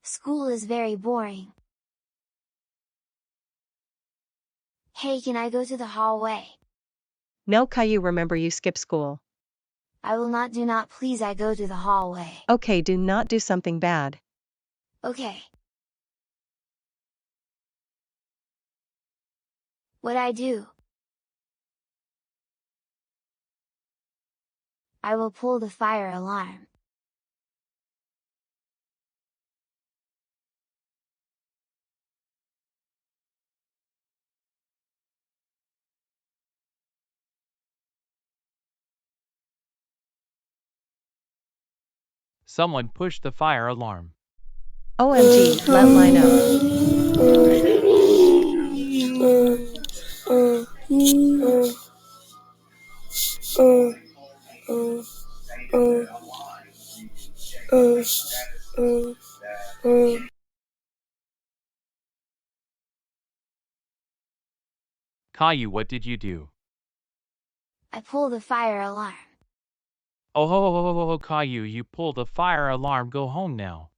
School is very boring. Hey, can I go to the hallway? No, Caillou, remember you skip school. I will not. Do not please. I go to the hallway. Okay, do not do something bad. Okay. What I do? I will pull the fire alarm. Someone pushed the fire alarm. OMG, let line up. Caillou, what did you do? I pull the fire alarm. Oh ho ho ho ho ho, Caillou, you pulled the fire alarm. Go home now.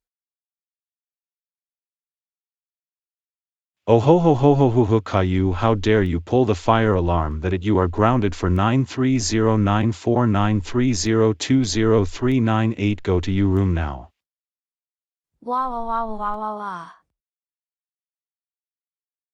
Oh ho ho ho ho ho ho, Caillou, how dare you pull the fire alarm! That it you are grounded for 9309493020398. Go to your room now. Wah wah wah wah wah wah wah.